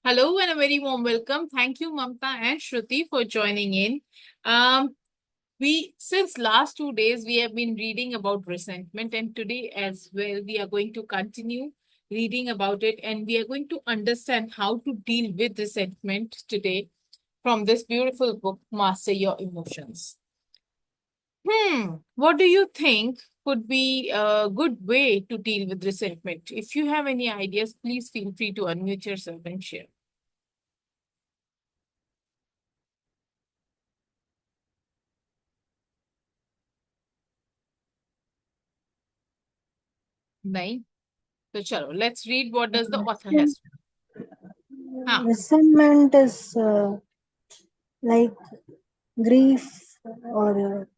Hello and a very warm welcome. Thank you, Mamta and Shruti, for joining in. Um, we since last 2 days we have been reading about resentment, and today as well we are going to continue reading about it, and we are going to understand how to deal with resentment today from this beautiful book, Master Your Emotions. What do you think could be a good way to deal with resentment? If you have any ideas, please feel free to unmute yourself and share. नहीं तो चलो let's read what does the author has. हाँ, Resentment is like grief or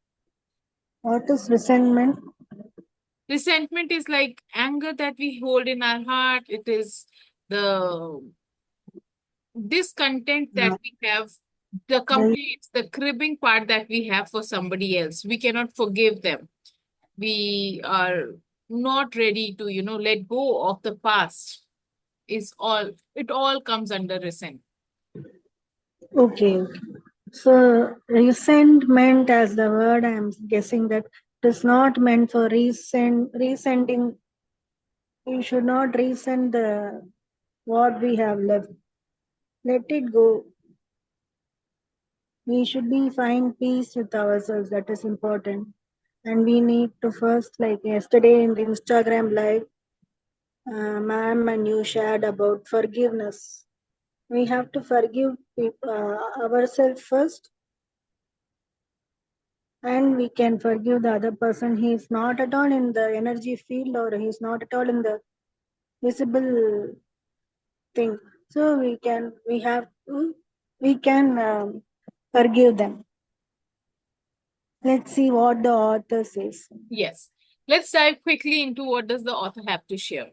what is resentment? resentment is like anger that we hold in our heart. It is the discontent that Uh, we have, the the, complete, the cribbing part that we have for somebody else. We cannot forgive them. We are not ready to, let go of the past. It all comes under resentment. okay. So resentment as the word, I'm guessing that it is not meant for resenting. We should not resent the what we have left. Let it go. We should be find peace with ourselves. That is important. And we need to first, like yesterday in the Instagram live, ma'am and you shared about forgiveness. We have to forgive ourselves first, and we can forgive the other person. He is not at all in the energy field, or he is not at all in the visible thing. So we can forgive them. Let's see what the author says. Yes. Let's dive quickly into what does the author have to share.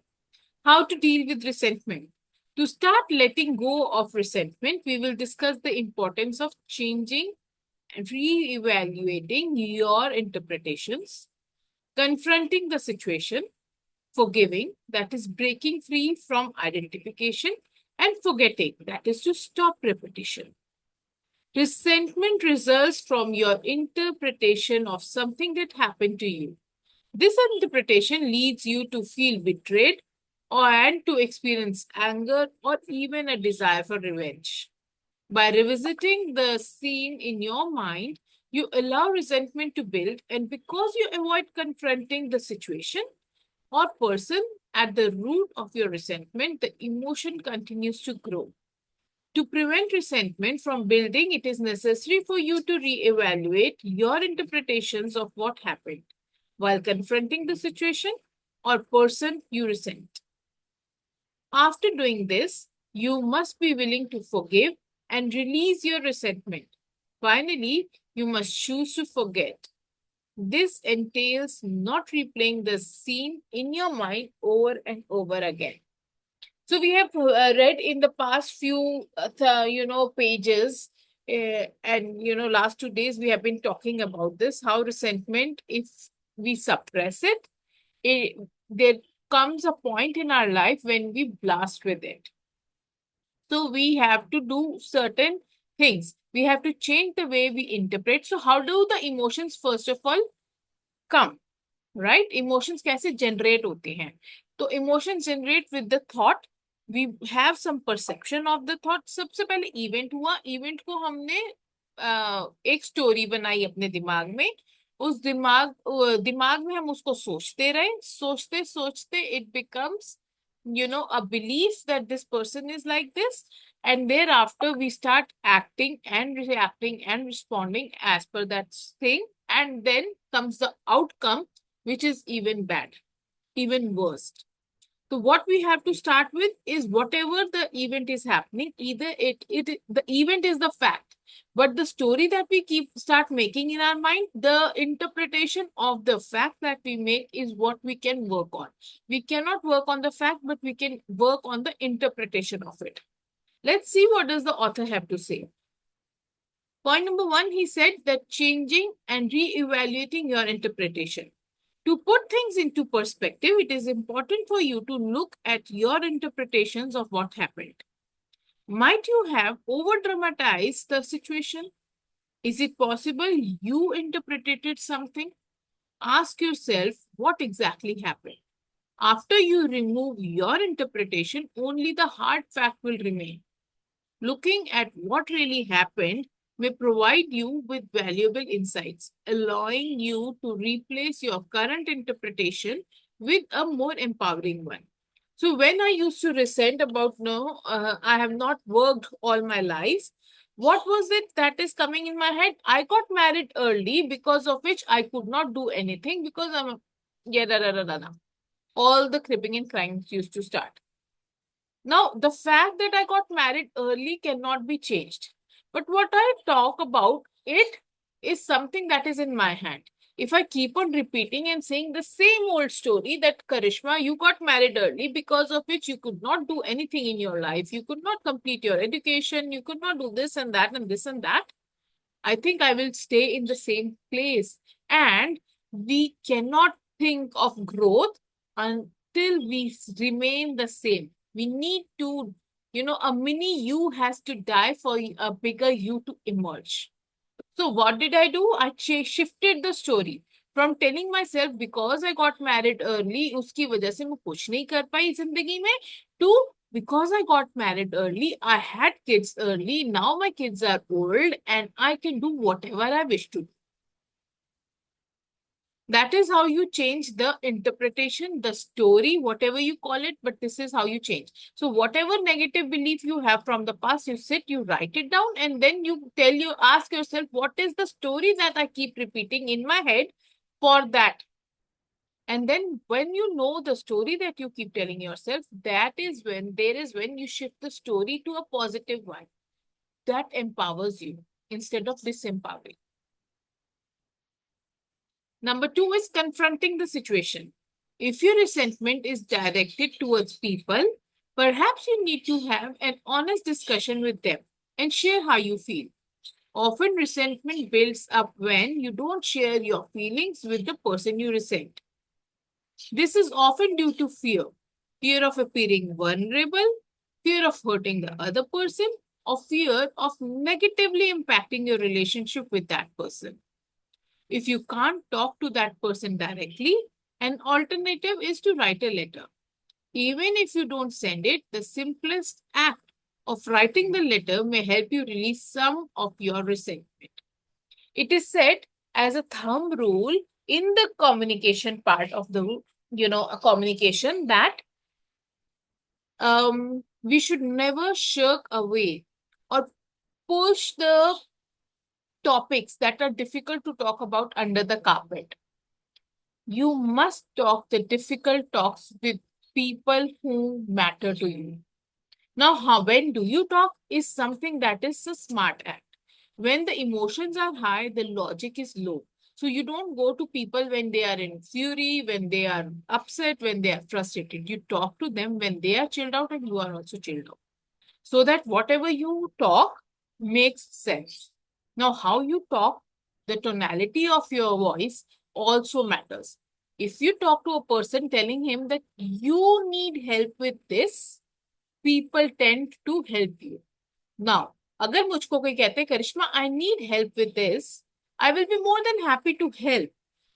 How to deal with resentment. To start letting go of resentment, we will discuss the importance of changing and re-evaluating your interpretations, confronting the situation, forgiving, that is breaking free from identification, and forgetting, that is to stop repetition. Resentment results from your interpretation of something that happened to you. This interpretation leads you to feel betrayed and to experience anger or even a desire for revenge. By revisiting the scene in your mind, you allow resentment to build, and because you avoid confronting the situation or person at the root of your resentment, the emotion continues to grow. To prevent resentment from building, it is necessary for you to re-evaluate your interpretations of what happened while confronting the situation or person you resent. After doing this, you must be willing to forgive and release your resentment. Finally, you must choose to forget. This entails not replaying the scene in your mind over and over again. So we have read in the past few, pages, and last 2 days we have been talking about this. How resentment, if we suppress it, there comes a point in our life when we blast with it. So we have to do certain things. We have to change the way we interpret. So how do the emotions first of all come? Right emotions कैसे generate होते हैं तो emotions generate with the thought we have some perception of the thought सबसे पहले event हुआ event को हमने एक स्टोरी बनाई अपने दिमाग में उस दिमाग में हम उसको सोचते रहे सोचते सोचते it becomes a belief that this person is like this, and thereafter we start acting and reacting and responding as per that thing, and then comes the outcome, which is even bad, even worse. So what we have to start with is whatever the event is happening, either the event is the fact, but the story that we keep start making in our mind, the interpretation of the fact that we make is what we can work on. We cannot work on the fact, but we can work on the interpretation of it. Let's see what does the author have to say. Point number one, he said that changing and re-evaluating your interpretation. To put things into perspective, it is important for you to look at your interpretations of what happened. Might you have over dramatized the situation? Is it possible you interpreted something? Ask yourself what exactly happened. After you remove your interpretation, only the hard fact will remain. Looking at what really happened may provide you with valuable insights, allowing you to replace your current interpretation with a more empowering one. So, when I used to resent about no, I have not worked all my life. What was it that is coming in my head? I got married early, because of which I could not do anything because I'm yeah, da, da, da, da, da. All the cribbing and crying used to start. Now, the fact that I got married early cannot be changed. But what I talk about it is something that is in my hand. If I keep on repeating and saying the same old story that Karishma, you got married early because of which you could not do anything in your life, you could not complete your education, you could not do this and that and this and that, I think I will stay in the same place. And we cannot think of growth until we remain the same. We need to, a mini you has to die for a bigger you to emerge. So what did I do? I shifted the story from telling myself because I got married early, उसकी वजह से मैं कुछ नहीं कर पाई जिंदगी में, to because I got married early, I had kids early, now my kids are old and I can do whatever I wish to do. That is how you change the interpretation, the story, whatever you call it, but this is how you change. So whatever negative belief you have from the past, you sit, you write it down, and then ask yourself, what is the story that I keep repeating in my head for that? And then when you know the story that you keep telling yourself, that is when you shift the story to a positive one that empowers you instead of disempowering. Number 2 is confronting the situation. If your resentment is directed towards people, perhaps you need to have an honest discussion with them and share how you feel. Often, resentment builds up when you don't share your feelings with the person you resent. This is often due to fear of appearing vulnerable, fear of hurting the other person, or fear of negatively impacting your relationship with that person. If you can't talk to that person directly, an alternative is to write a letter. Even if you don't send it, the simplest act of writing the letter may help you release some of your resentment. It is said as a thumb rule in the communication part of the a communication that we should never shirk away or push the topics that are difficult to talk about under the carpet. You must talk the difficult talks with people who matter to you. Now, when do you talk is something that is a smart act. When the emotions are high, the logic is low. So you don't go to people when they are in fury, when they are upset, when they are frustrated. You talk to them when they are chilled out and you are also chilled out. So that whatever you talk makes sense. Now, how you talk, the tonality of your voice also matters. If you talk to a person telling him that you need help with this, people tend to help you. Now, अगर मुझको कोई कहते हैं करिश्मा I need help with this, I will be more than happy to help.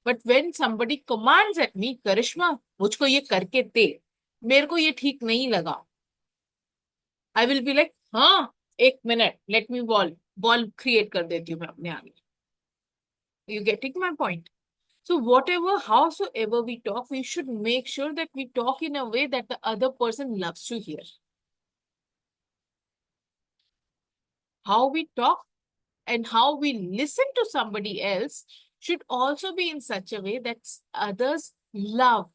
But when somebody commands at me, करिश्मा मुझको ये करके दे, मेरे को ये ठीक नहीं लगा, I will be like, हाँ, एक minute, let me ball create कर देती हूँ मैं अपने आगे. You getting my point? So whatever, howsoever we talk, we should make sure that we talk in a way that the other person loves to hear. How we talk and how we listen to somebody else should also be in such a way that others love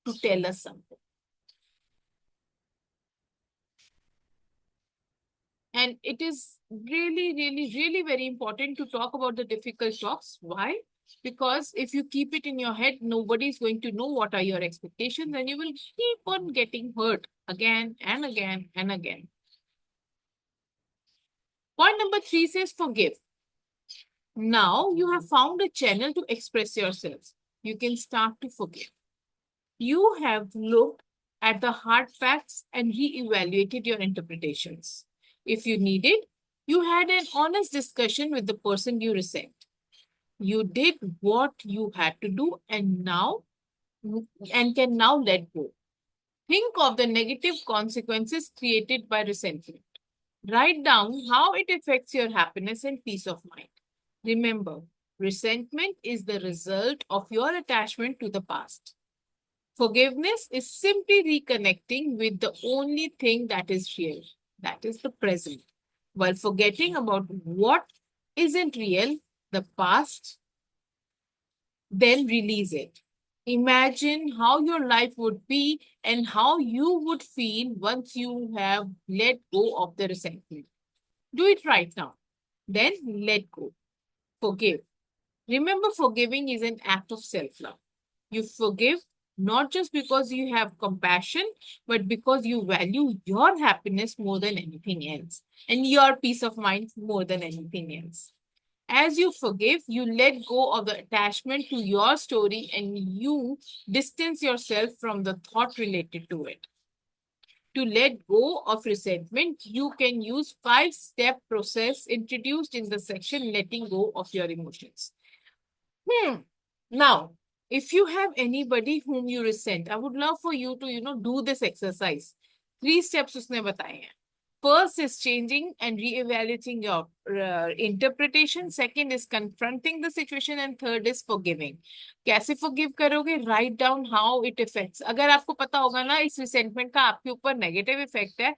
to tell us something. And it is really, really, really very important to talk about the difficult talks. Why? Because if you keep it in your head, nobody is going to know what are your expectations and you will keep on getting hurt again and again and again. Point number 3 says forgive. Now you have found a channel to express yourselves. You can start to forgive. You have looked at the hard facts and re-evaluated your interpretations. If you needed, you had an honest discussion with the person you resent. You did what you had to do and can now let go. Think of the negative consequences created by resentment. Write down how it affects your happiness and peace of mind. Remember, resentment is the result of your attachment to the past. Forgiveness is simply reconnecting with the only thing that is real, that is the present, while forgetting about what isn't real, the past, then release it. Imagine how your life would be and how you would feel once you have let go of the resentment. Do it right now. Then let go. Forgive. Remember, forgiving is an act of self love. You forgive not just because you have compassion, but because you value your happiness more than anything else and your peace of mind more than anything else. As you forgive, you let go of the attachment to your story and you distance yourself from the thought related to it. To let go of resentment, you can use 5-step process introduced in the section letting go of your emotions. Now, if you have anybody whom you resent, I would love for you to, do this exercise. 3 steps उसने बताए हैं. First is changing and reevaluating your interpretation. Second is confronting the situation. And third is forgiving. कैसे forgive करोगे? Write down how it affects. अगर आपको पता होगा ना इस resentment का आपके ऊपर negative effect है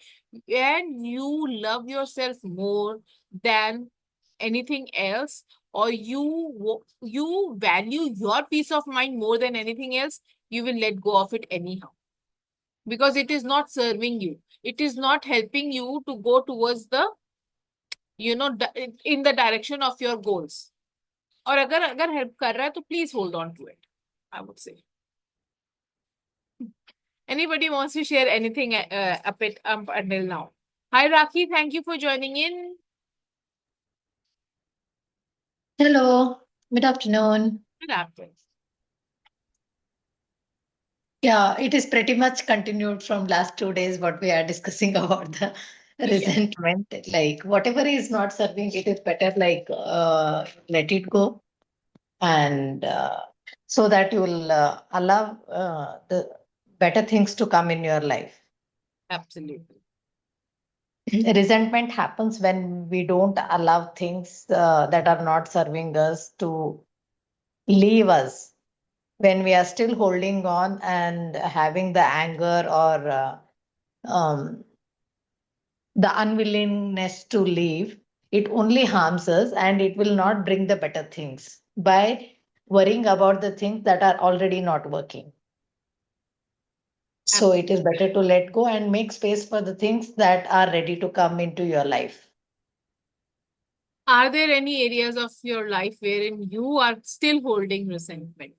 and you love yourself more than anything else, or you value your peace of mind more than anything else, you will let go of it anyhow because it is not serving you. It is not helping you to go towards the in the direction of your goals. और अगर help कर रहा है तो please hold on to it, I would say. Anybody wants to share anything up until now? Hi Rakhi, thank you for joining in. Hello, good afternoon. Good afternoon. Yeah, it is pretty much continued from last 2 days what we are discussing about the resentment. Like whatever is not serving, it is better let it go, and so that you will allow the better things to come in your life. Absolutely. Resentment happens when we don't allow things that are not serving us to leave us. When we are still holding on and having the anger or the unwillingness to leave, it only harms us and it will not bring the better things by worrying about the things that are already not working. So it is better to let go and make space for the things that are ready to come into your life. Are there any areas of your life wherein you are still holding resentment?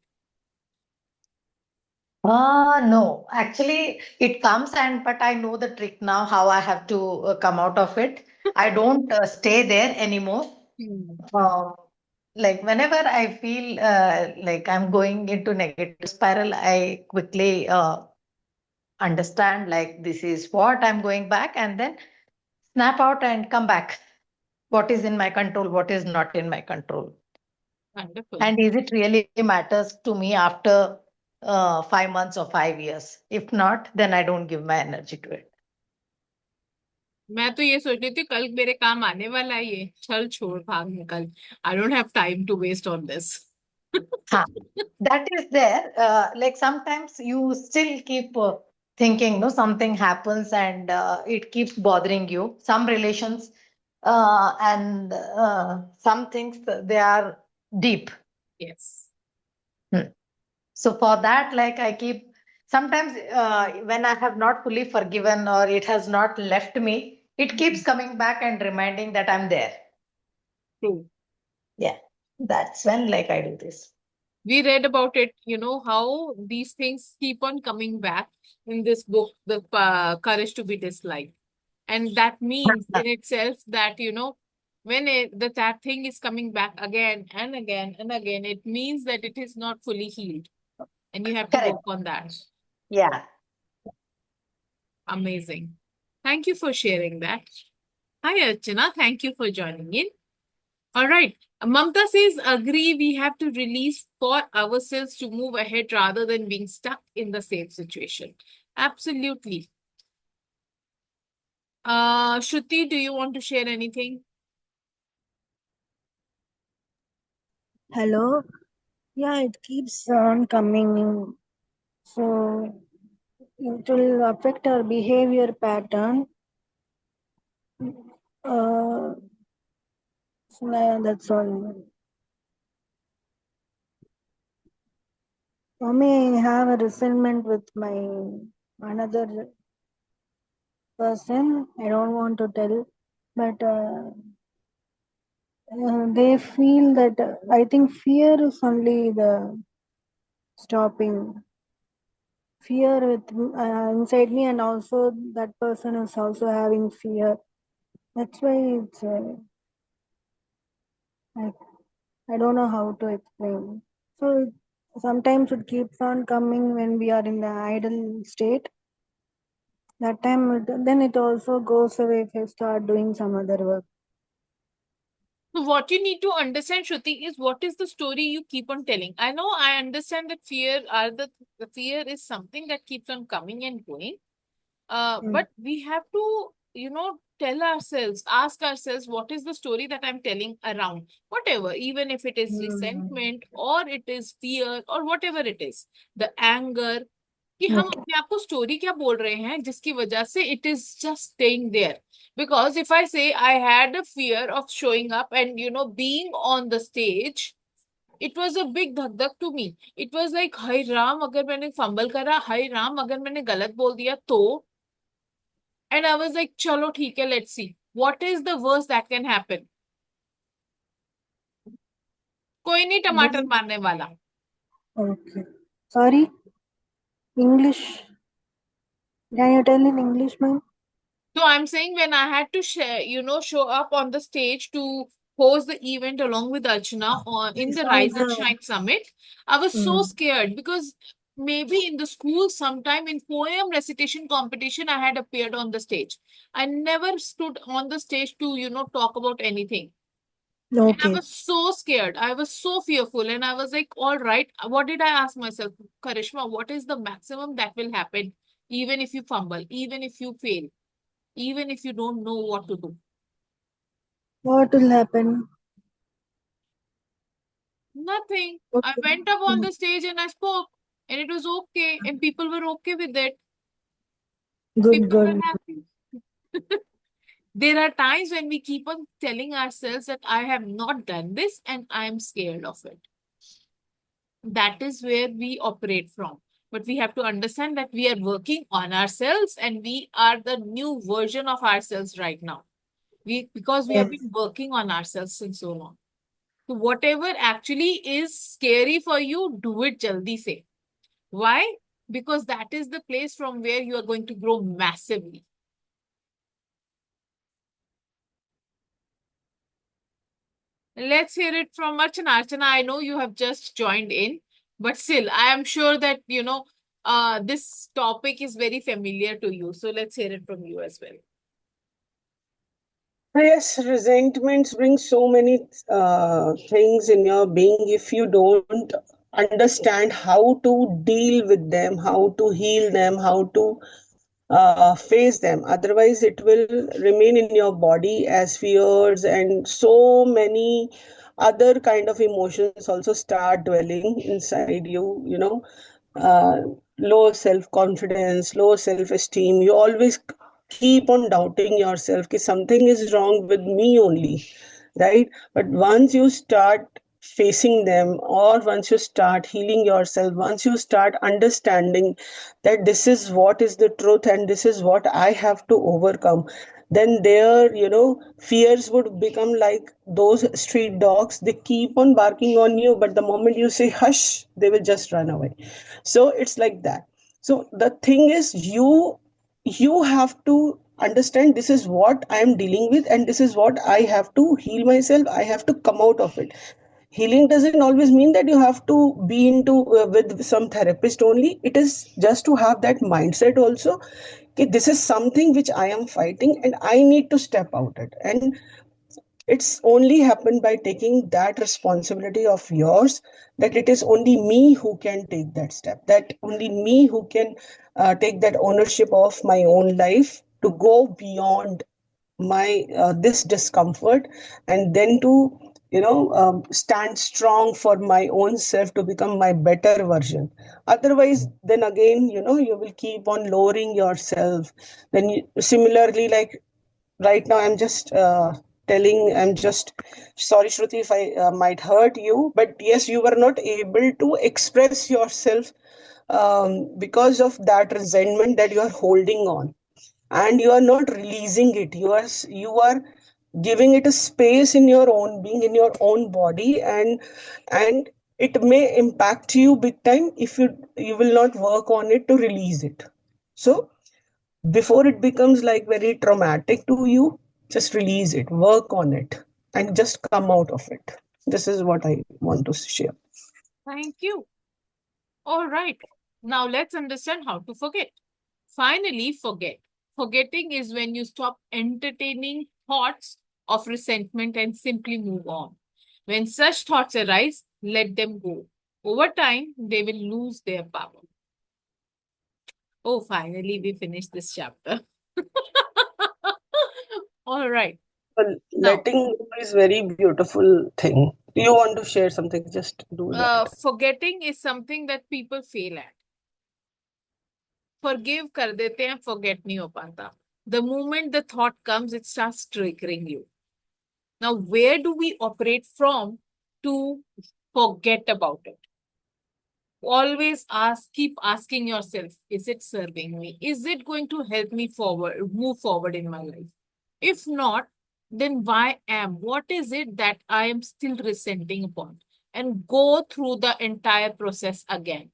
No, actually, it comes but I know the trick now how I have to come out of it. I don't stay there anymore. Uh, like whenever I feel like I'm going into negative spiral, I quickly understand like this is what I'm going back and then snap out and come back. What is in my control, what is not in my control. Wonderful. And is it really matters to me after 5 months or 5 years? If not, then I don't give my energy to it. मैं तो ये सोच रही थी कल मेरे काम आने वाला है ये, चल छोड़ भाग निकल. I don't have time to waste on this. That is there. Like sometimes you still keep thinking, no, something happens and it keeps bothering you. Some relations and some things they are deep. Yes. So for that, like I keep sometimes when I have not fully forgiven or it has not left me, it keeps coming back and reminding that I'm there. True. Yeah, that's when like I do this. We read about it, how these things keep on coming back in this book, The Courage to be Disliked. And that means in itself that, when that thing is coming back again and again and again, it means that it is not fully healed. And you have to Correct. work on that. Yeah. Amazing. Thank you for sharing that. Hi, Archana. Thank you for joining in. All right. Mamta says, agree, we have to release for ourselves to move ahead rather than being stuck in the same situation. Absolutely. Shruti, do you want to share anything? Hello. Yeah, it keeps on coming. So it will affect our behavior pattern. So that's all. For me, I have a resentment with my another person. I don't want to tell, but they feel that I think fear is only the stopping. Fear with inside me, and also that person is also having fear. That's why it's I, I don't know how to explain. So sometimes it keeps on coming when we are in the idle state. That time, then it also goes away if I start doing some other work. So what you need to understand, Shruti, is what is the story you keep on telling. I know I understand that the fear is something that keeps on coming and going. Mm. But we have to, tell ourselves, ask ourselves, what is the story that I'm telling around? Whatever, even if it is Mm. resentment or it is fear or whatever it is, the anger, कि हम Okay. अपने आप को story क्या बोल रहे हैं जिसकी वजह से it is just staying there because if I say I had a fear of showing up and being on the stage it was a big धक धक to me it was like हाय राम अगर मैंने फंबल करा हाय राम अगर मैंने गलत बोल दिया तो एंड आई वाज लाइक चलो ठीक है let's see what is the worst that can happen कोई नहीं टमाटर This- मारने वाला. Okay. Sorry, English. Can you tell in English, ma'am? So I'm saying when I had to share, show up on the stage to host the event along with Archana in I the saw Rise and the. Shine Summit, I was so Mm. scared because maybe in the school, sometime in poem recitation competition, I had appeared on the stage. I never stood on the stage to, talk about anything. And I Okay. was so scared. I was so fearful. And I was like, all right, what did I ask myself? Karishma, what is the maximum that will happen even if you fumble, even if you fail? Even if you don't know what to do. What will happen? Nothing. I Okay. went up on Mm. the stage and I spoke, and it was okay, and people were okay with it. Good, People were good. happy. There are times when we keep on telling ourselves that I have not done this and I am scared of it. That is where we operate from. But we have to understand that we are working on ourselves and we are the new version of ourselves right now. Because we have Yes. been working on ourselves since so long. So whatever actually is scary for you, do it jaldi se. Why? Because that is the place from where you are going to grow massively. Let's hear it from Archana. Archana, I know you have just joined in, but still, I am sure that, this topic is very familiar to you. So let's hear it from you as well. Yes, resentments bring so many things in your being if you don't understand how to deal with them, how to heal them, how to face them. Otherwise, it will remain in your body as fears and so many other kind of emotions also start dwelling inside you. Uh, Low self confidence, low self esteem. You always keep on doubting yourself that something is wrong with me only, right? But once you start facing them, or once you start healing yourself, once you start understanding that this is what is the truth and this is what I have to overcome, then their fears would become like those street dogs. They keep on barking on you, but the moment you say hush, they will just run away. So it's like that. So the thing is, you have to understand this is what I am dealing with and this is what I have to heal myself. I have to come out of it. Healing doesn't always mean that you have to be into with some therapist only. It is just to have that mindset also. Okay, this is something which I am fighting and I need to step out it. And it's only happened by taking that responsibility of yours, that it is only me who can take that step, that only me who can take that ownership of my own life to go beyond my this discomfort, and then to stand strong for my own self to become my better version. Otherwise, then again, you will keep on lowering yourself. Then similarly, like right now, I'm just sorry, Shruti, if I might hurt you, but yes, you were not able to express yourself because of that resentment that you are holding on, and you are not releasing it. You are giving it a space in your own being, in your own body, and it may impact you big time if you will not work on it to release it. So before it becomes like very traumatic to you, just release it, work on it, and just come out of it. This is what I want to share. Thank you. All right. Now let's understand how to forget. Finally, forget. Forgetting is when you stop entertaining thoughts of resentment and simply move on. When such thoughts arise, let them go. Over time, they will lose their power. Oh, finally, we finished this chapter. All right. Well, Now, letting go is very beautiful thing. Do you want to share something? Just do that. forgetting is something that people fail at. Forgive कर देते हैं, forget नहीं हो पाता. The moment the thought comes, it starts triggering you. Now, where do we operate from to forget about it? Always keep asking yourself, is it serving me? Is it going to help me move forward in my life? If not, then what is it that I am still resenting upon? And go through the entire process again.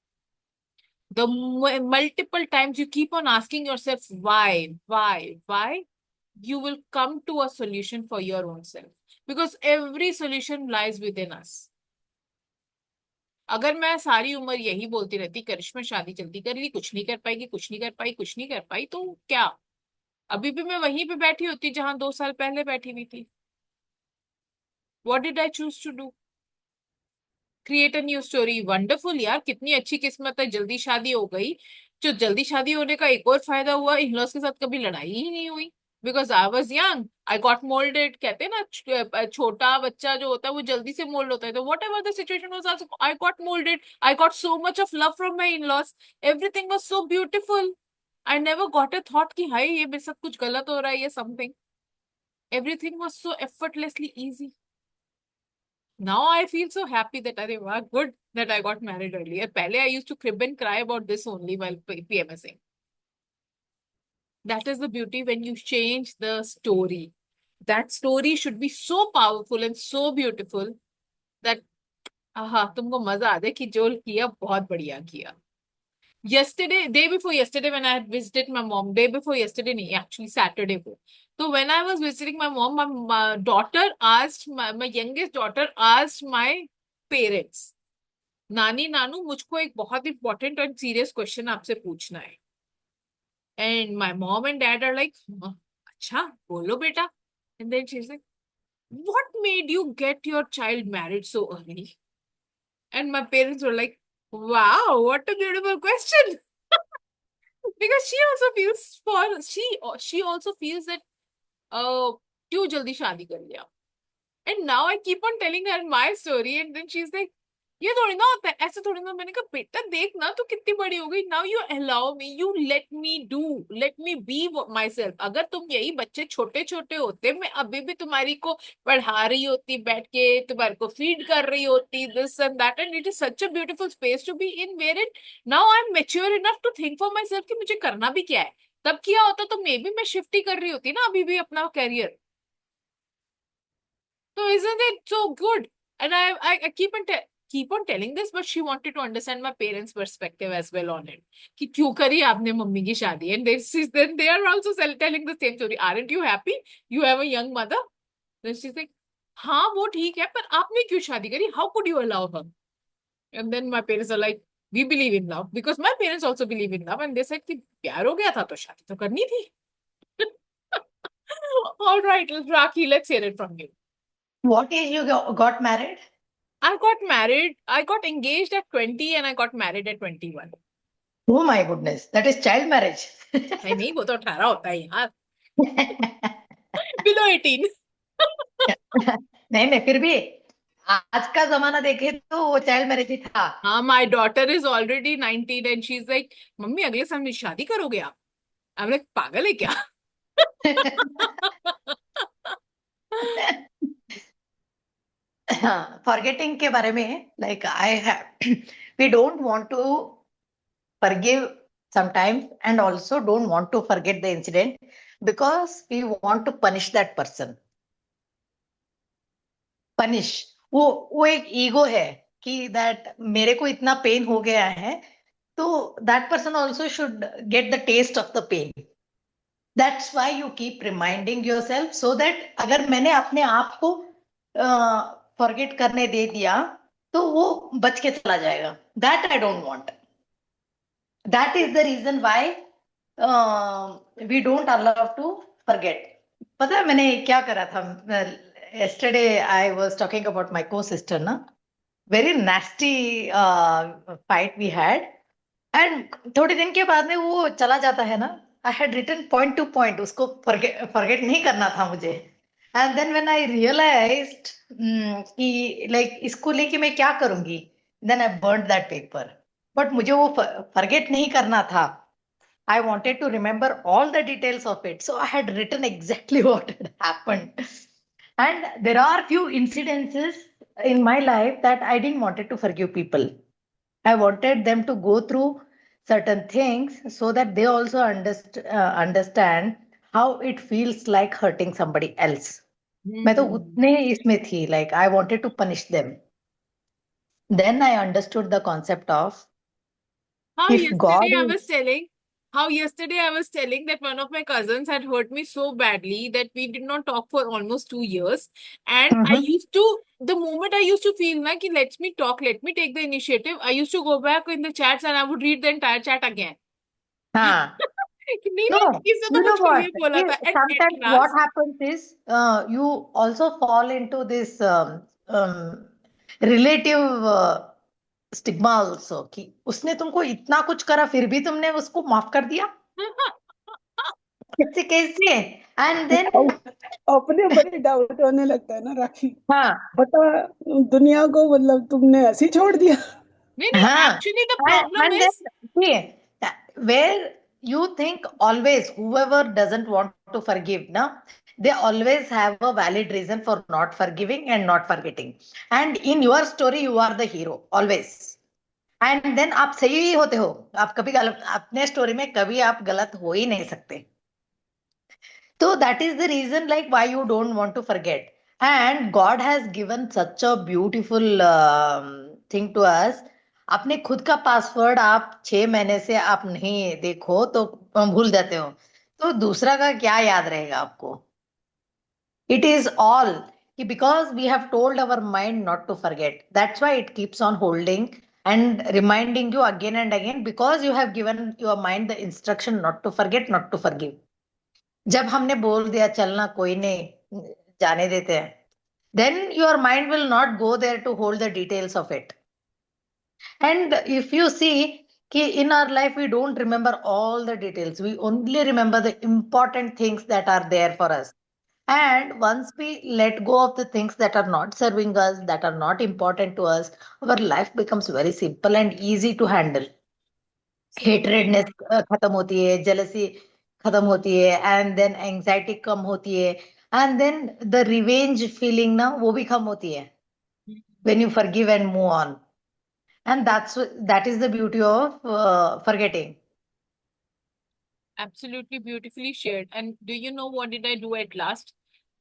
The multiple times you keep on asking yourself, why, you will come to a solution for your own self. Because every solution lies within us. अगर मैं सारी उम्र यही बोलती रहती, करिश्मा शादी जल्दी कर ली, कुछ नहीं कर पाएगी, कुछ नहीं कर पाई, कुछ नहीं कर पाई, तो क्या अभी भी मैं वहीं पे बैठी होती जहां 2 साल पहले बैठी हुई थी? What did I choose to do? Create a new story. Wonderful यार, कितनी अच्छी किस्मत है, जल्दी शादी हो गई. जो जल्दी शादी होने का एक और फायदा हुआ, इन-लॉज के साथ कभी लड़ाई ही नहीं हुई. Because I was young, I got moulded. कहते हैं ना, छोटा बच्चा जो होता है वो जल्दी से मोल्ड होता है. तो what ever the situation was, I got moulded. I got so much of love from my in-laws. Everything was so beautiful. I never got a thought कि हाय ये मेरे साथ कुछ गलत हो रहा है या something. Everything was so effortlessly easy. Now I feel so happy that I was good that I got married earlier. Pehle I used to crib and cry about this only while PMSing. That is the beauty when you change the story. That story should be so powerful and so beautiful that तुमको मजा आ जाए कि जो किया बहुत बढ़िया किया. Day before yesterday, when I had visited my mom, day before yesterday, actually Saturday को. So when I was visiting my mom, my daughter asked, my youngest daughter asked my parents, नानी नानू मुझको एक बहुत important and serious question आपसे पूछना है. And my mom and dad are like, अच्छा बोलो बेटा. And then she's like, what made you get your child married so early? And my parents were like, wow, what a beautiful question. Because she also feels that क्यों जल्दी शादी कर लिया. And now I keep on telling her my story, and then she's like, ये थोड़ी ना होता है, ऐसे थोड़ी ना. मैंने कहा बेटा देख ना तू कितनी बड़ी हो गई. Now you allow me, you let me be my self. अगर तुम यही बच्चे छोटे छोटे होते, मैं अभी भी तुम्हारी को पढ़ा रही होती बैठ के, तुम्हारे को फीड कर रही होती, this and that. And it is such a beautiful space to be in, where it now I am mature enough to think for myself कि मुझे करना भी क्या है. तब किया होता तो मे बी मैं शिफ्ट ही कर रही होती ना अभी भी अपना career. So isn't it so good? And I keep on telling this, but she wanted to understand my parents' perspective as well on it. कि क्यों करी आपने मम्मी की शादी? And then they are also telling the same story. Aren't you happy? You have a young mother. Then she's like, हाँ वो ठीक है, पर आपने क्यों शादी करी? How could you allow her? And then my parents are like, we believe in love, because my parents also believe in love, and they said कि प्यार हो गया था तो शादी तो करनी थी. All right, Rakhi, let's hear it from you. What age you got married? I got engaged at 20 and I got married at 21. Oh my goodness, that is child marriage. नहीं, वो तो 18 होता है यार. Below 18. नहीं नहीं, फिर भी आज का जमाना देखे तो वो चाइल्ड मैरिज ही था. हाँ, my daughter is already 19 and she's like, mummy अगले साल में शादी करोगे आप? I'm like, पागल है क्या? फॉरगेटिंग के बारे में, like I have we don't want to forgive sometimes, and also don't want to forget the incident because we want to punish that person. Punish, वो एक ईगो है कि that मेरे को इतना पेन हो गया है, तो that person also should get the taste of the pain. That's why you keep reminding yourself, so that अगर मैंने अपने आप को forget करने दे दिया तो वो बच के चला जाएगा. That I don't want. That is the reason why we don't allow to forget. पता है मैंने क्या करा था? Yesterday I was talking about my co-sister ना. Very nasty fight we had. And थोड़े दिन के बाद में वो चला जाता है ना. I had written point to point. उसको forget नहीं करना था मुझे. And then when I realized कि like इसको लेके मैं क्या करूंगी, then I burned that paper. But मुझे वो forget नहीं करना था. I wanted to remember all the details of it. So I had written exactly what had happened. And there are few incidences in my life that I didn't wanted to forgive people. I wanted them to go through certain things so that they also understand how it feels like hurting somebody else. मैं तो उतने इसमें थी, like I wanted to punish them. Then I understood the concept of How if God yesterday I was telling that one of my cousins had hurt me so badly that we did not talk for almost 2 years. And the moment I used to feel like, let me talk, let me take the initiative, I used to go back in the chats and I would read the entire chat again. हाँ. नहीं, No, इसने तो you know मुझको what? ये बोला था. And at Sometimes what last, happens is you also fall into this relative stigma also कि उसने तुमको इतना कुछ करा फिर भी तुमने उसको माफ कर दिया. कैसे कैसे? And then अपने ऊपर ही डाउट होने लगता है ना राखी. हाँ बता दुनिया को, मतलब तुमने ऐसे ही छोड़ दिया. नहीं, हाँ. actually the problem And is, then see, where you think always whoever doesn't want to forgive, na, they always have a valid reason for not forgiving and not forgetting. And in your story, you are the hero always. And then आप सही ही होते हो. आप कभी गलत, अपने story में कभी आप गलत हो ही नहीं सकते. So that is the reason like why you don't want to forget. And God has given such a beautiful thing to us. अपने खुद का पासवर्ड आप 6 महीने से आप नहीं देखो तो भूल जाते हो, तो दूसरा का क्या याद रहेगा आपको? It is all because we have told our mind not to forget. That's why it keeps on holding and reminding you again and again, because you have given your mind the instruction not to forget, not to forgive. जब हमने बोल दिया चलना कोई नहीं, जाने देते हैं, then your mind will not go there to hold the details of it. And if you see कि in our life we don't remember all the details, we only remember the important things that are there for us. And once we let go of the things that are not serving us, that are not important to us, our life becomes very simple and easy to handle. हेटरेडनेस खत्म होती है, jealousy खत्म होती है, and then anxiety कम होती है, and then the revenge feeling ना वो भी कम होती है when you forgive and move on. And that is the beauty of forgetting. absolutely beautifully shared. And do you know what did I do at last?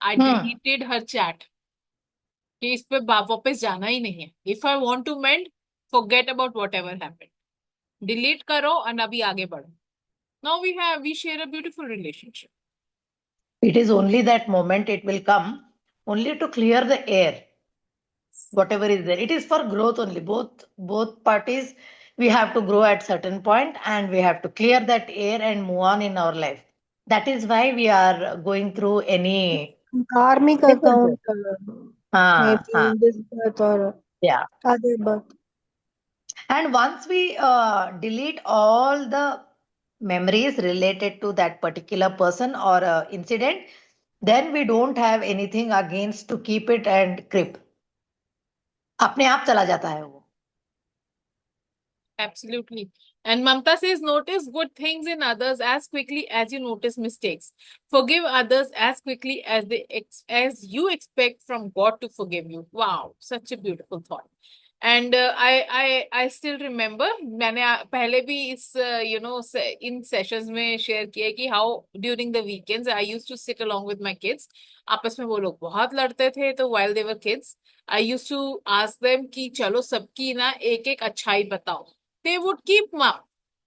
I Hmm. deleted her chat. कि इस पे वापस जाना ही नहीं है. If I want to mend, forget about whatever happened. Delete करो और अभी आगे बढ़ो. Now we share a beautiful relationship. It is only that moment it will come only to clear the air, whatever is there. It is for growth only. Both parties, we have to grow at certain point and we have to clear that air and move on in our life. That is why we are going through any Karmic differences. account, maybe Ah, in this birth or yeah. other birth. And once we delete all the memories related to that particular person or incident, then we don't have anything against to keep it and creep. अपने आप चला जाता है वो. Absolutely. And Mamta says, notice good things in others as quickly as you notice mistakes. Forgive others as quickly as as you expect from God to forgive you. Wow, such a beautiful thought. And I still remember मैंने पहले भी इस इन sessions में share किया कि how during the weekends I used to sit along with my kids. आपस में वो लोग बहुत लड़ते थे, तो while they were kids I used to ask them कि चलो सबकी ना एक एक अच्छाई बताओ. They would keep mum.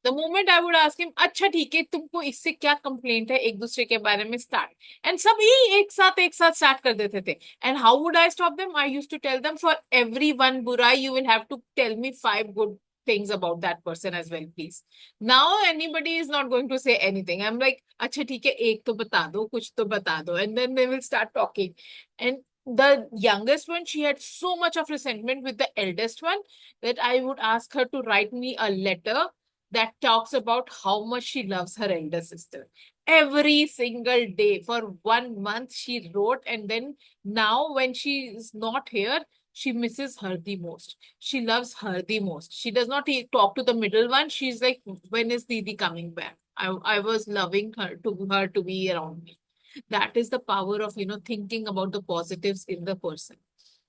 The moment I would ask him, अच्छा ठीक है, तुमको इससे क्या कंप्लेंट है, एक दूसरे के बारे में स्टार्ट. एंड सभी एक साथ स्टार्ट कर देते थे. And how would I stop them? I used to tell them, for every one burai, you will have to tell me 5 good things about that person as well, please. Now anybody is not going to say anything. I'm like, अच्छा ठीक है, एक तो बता दो, कुछ तो बता दो. And then they will start talking. And the youngest one, she had so much of resentment with the eldest one that I would ask her to write me a letter that talks about how much she loves her elder sister. Every single day for 1 month she wrote, and then now when she is not here, she misses her the most. She loves her the most. She does not talk to the middle one. She's like, when is Didi coming back? I was loving her to be around me. That is the power of thinking about the positives in the person.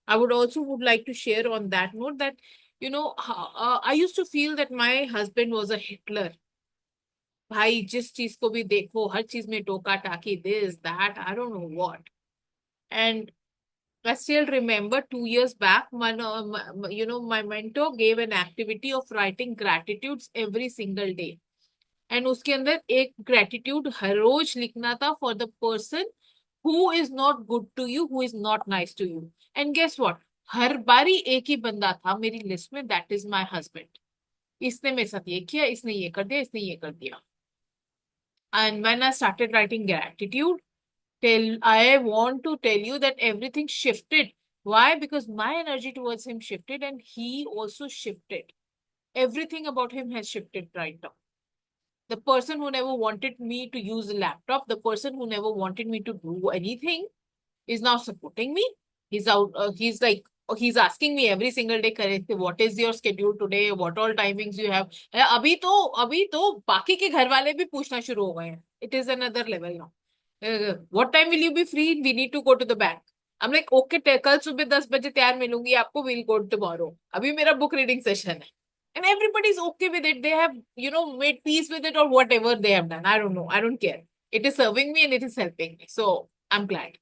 I would like to share on that note that I used to feel that my husband was a Hitler. भाई जिस चीज को भी देखो हर चीज में टोका टाकी, this that I don't know what. And I still remember 2 years back, my mentor gave an activity of writing gratitudes every single day. And उसके अंदर एक gratitude हर रोज लिखना था for the person who is not good to you, who is not nice to you. And guess what? हर बारी एक ही बंदा था मेरी लिस्ट में, that is my husband. इसने मेरे साथ ये किया, इसने ये कर दिया, इसने ये कर दिया. And when I started writing gratitude, I want to tell you that everything shifted. Why? Because my energy towards him shifted and he also shifted. Everything about him has shifted right now. The person who never wanted me to use a laptop, the person who never wanted me to do anything, is now supporting me. He's out. He's asking me every single day, correct, what is your schedule today? What all timings you have? अभी तो बाकी के घर वाले भी पूछना शुरू हो गए हैं. It is another level now. What time will you be free? We need to go to the bank. I'm like, okay, कल सुबह 10 बजे तैयार मिलूंगी आपको. We'll go tomorrow. अभी मेरा book reading session है. And everybody's okay with it. They have, made peace with it or whatever they have done. I don't know. I don't care. It is serving me and it is helping me. So I'm glad.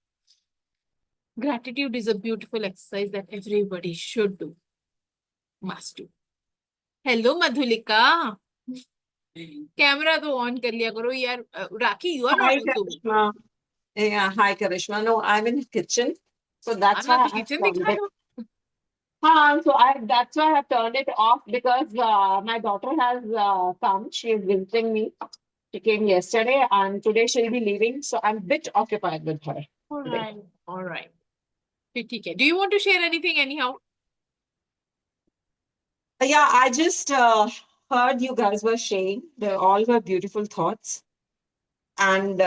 Gratitude is a beautiful exercise that everybody should do. Must do. Hello, Madhulika. Camera तो on कर लिया करो यार. Raki, you are not Hi, also. Karishma. Yeah, hi, Karishma. No, I'm in the kitchen. So that's हाँ, why तो I've kitchen turned दिखा it. दो. That's why I've turned it off because my daughter has come. She is visiting me. She came yesterday and today she'll be leaving. So I'm a bit occupied with her today. All right. ठीक है. Do you want to share anything anyhow? Yeah, I just heard you guys were sharing. They all were beautiful thoughts. And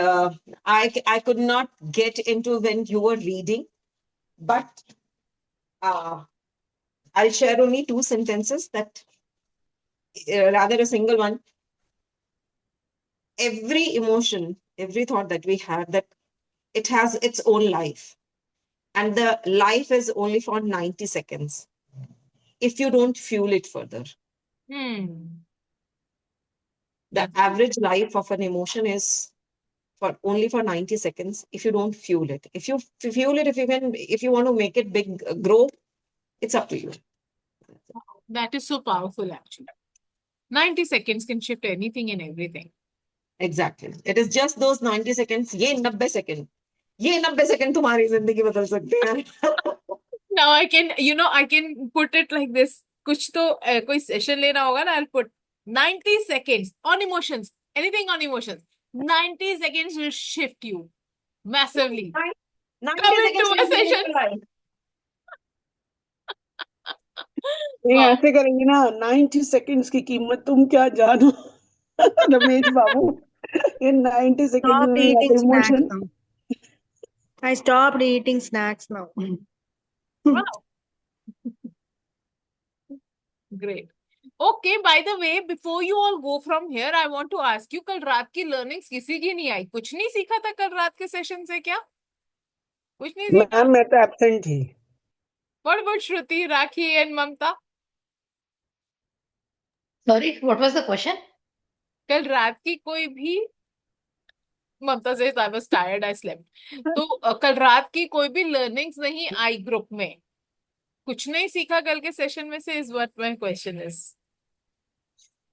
I could not get into when you were reading, but I'll share only 2 sentences that rather a single one. Every emotion, every thought that we have, that it has its own life. And the life is only for 90 seconds if you don't fuel it further. The average life of an emotion is only for 90 seconds if you don't fuel it. If you fuel it, if you want to make it big, grow, it's up to you. That is so powerful, actually. 90 seconds can shift anything and everything. Exactly. It is just those 90 seconds. Ye 90 seconds. ये 90 second तुम्हारी जिंदगी बदल सकते हैं. Now I can put it like this. कुछ तो कोई session लेना होगा ना, I'll put 90 seconds on emotions. Anything on emotions. 90 seconds will shift you massively. 90 Come seconds into a will change session. your life. ये Wow. ऐसे करेंगे ना, 90 सेकंड्स की कीमत तुम क्या जानो. रमेश बाबू, ये 90 सेकंड्स Stop में या eating तो snacks emotion. now. I stopped eating snacks now. Wow. Great. Okay, by the way, before you all go from here, I want to ask you, कल रात की learnings किसी की नहीं आई? कुछ नहीं सीखा था कल रात के सेशन से क्या? कुछ नहीं सीखा? मैम मैं तो एब्सेंट थी. What about Shruti, Rakhi and Mamta? Sorry, what was the question? कल रात की कोई भी, ममता says I was tired, I slept. तो कल रात की कोई भी learnings नहीं आई ग्रुप में? कुछ नहीं सीखा कल के सेशन में से, is what my question is.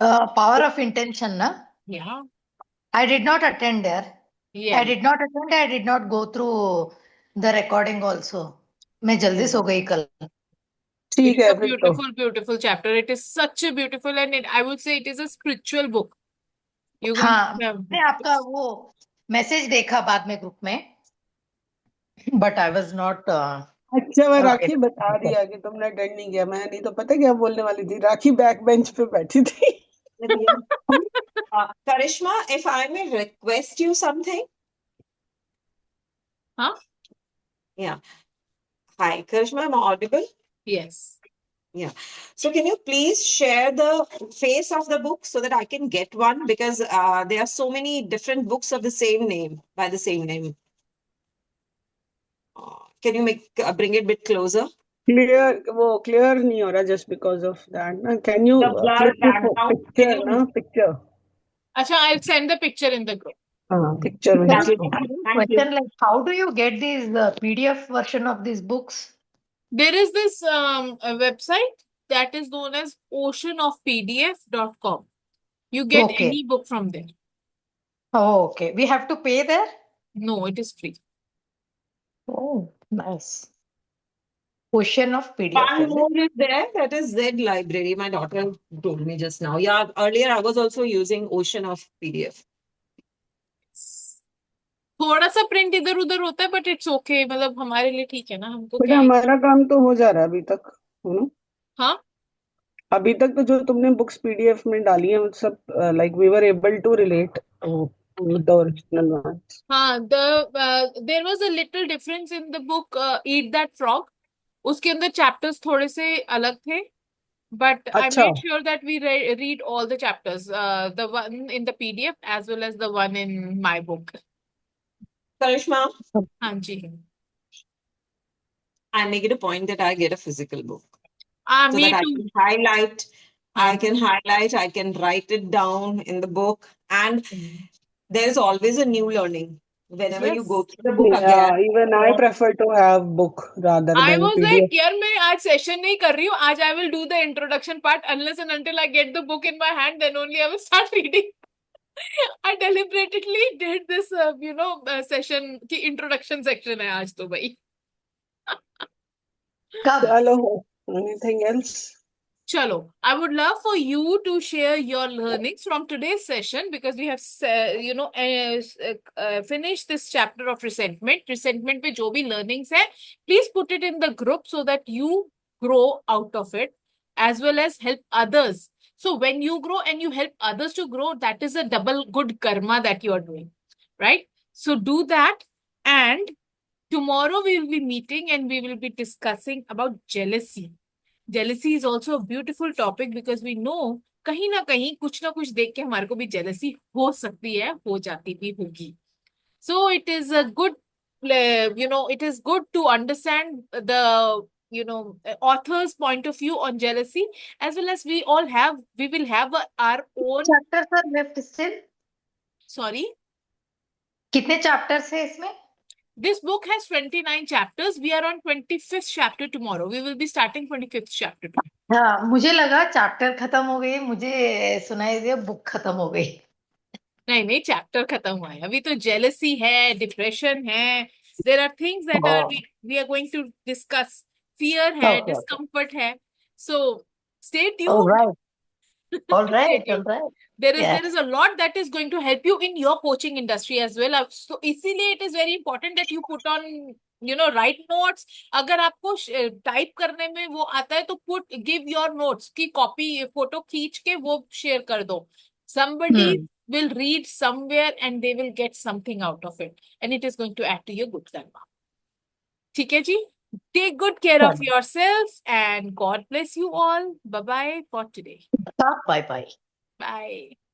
Power of intention, na? Yeah. I did not attend there. I Yeah. did not attend. I did not go through the recording also. मैं जल्दी सो गई कल. It ठीक is है a फिर तो. beautiful, beautiful chapter. It is such a beautiful, and I would say it is a spiritual book. You can हाँ, मैंने आपका वो मैसेज देखा बाद में ग्रुप में, but I was not. अच्छा मैं राखी बता दिया कि तुमने अटेंड नहीं किया. मैं नहीं तो पता क्या बोलने वाली थी. राखी बैक बेंच पे बैठी थी. Karishma, if I may request you something. Huh? Yeah. Hi, Karishma, am I audible? Yes. Yeah. So can you please share the face of the book so that I can get one, because there are so many different books of the same name, by the same name. Can you bring it a bit closer? Clear नहीं हो रहा just because of that ना. Can you The blur flip the background. picture ना, picture. Acha, I'll send the picture in the group. हाँ, picture में Thank you. इसको. Thank you. Question like, how do you get these PDF version of these books? There is this a website that is known as oceanofpdf.com. You get Okay. any book from there. Oh, okay. We have to pay there? No, it is free. Oh, nice. Ocean of PDF, One is it? more is there, that is Z Library. My daughter told me just now. Yeah, earlier I was also using Ocean of PDF. थोड़ा सा print इधर उधर होता है, but it's okay. मतलब हमारे लिए ठीक है ना, हमको बेटा क्या है. हमारा काम तो हो जा रहा है अभी तक, है ना. हाँ, अभी तक तो जो तुमने बुक्स पीडीएफ में डाली हैं वो सब like we were able to relate with the original ones. हाँ. There was a little difference in the book eat that frog. उसके अंदर चैप्टर्स थोड़े से अलग थे, but I अच्छा. made sure that we read all the chapters, the one in the PDF as well as the one in my book. Karishma, हाँ जी. I make it a point that I get a physical book so Me that I too. can highlight. हाँ. I can highlight, I can write it down in the book, and there is always a new learning whenever you go Yes. through the book again. Even I prefer to have book rather I than was like, PDF. यार मैं आज session नहीं कर रही हूँ. आज I will do the introduction part unless and until I get the book in my hand, then only I will start reading. I deliberately did this, session की introduction section है आज तो भाई. कब? चलो, anything else? Chalo, I would love for you to share your learnings from today's session, because we have, finished this chapter of resentment. Resentment पे जो भी learnings है, please put it in the group so that you grow out of it as well as help others. So when you grow and you help others to grow, that is a double good karma that you are doing, right? So do that, and tomorrow we will be meeting and we will be discussing about jealousy. Jealousy is also a beautiful topic because we know कहीं ना कहीं कुछ ना कुछ देख के हमारे को भी jealousy हो सकती है, हो जाती भी होगी. So it is a good, it is good to understand the, author's point of view on jealousy, as well as we will have our own. Chapters are left still? Sorry, कितने chapters है इसमें? this book has 29 chapters. We are on 25th chapter tomorrow. We will be starting 25th chapter tomorrow. हाँ, मुझे लगा chapter खत्म हो गई, मुझे सुनाई दिया बुक खत्म हो गई. नहीं नहीं, चैप्टर खत्म हुआ है. अभी तो जेलसी है, डिप्रेशन है, There are things that Oh, we are going to discuss. Fear hai, okay, okay. discomfort hai. So stay All tuned. right. All Stay right. All tuned. right. There is Yes. a lot that is going to help you in your coaching industry as well. So इसीलिए it is very important that you put on, write notes. अगर आपको type करने में वो आता है तो give your notes की copy फोटो खींच के वो share कर दो. Somebody Hmm. will read somewhere and they will get something out of it, and it is going to add to your good karma. ठीक है जी? Take good care of Done. yourselves and God bless you all. Bye bye for today. Bye bye. Bye.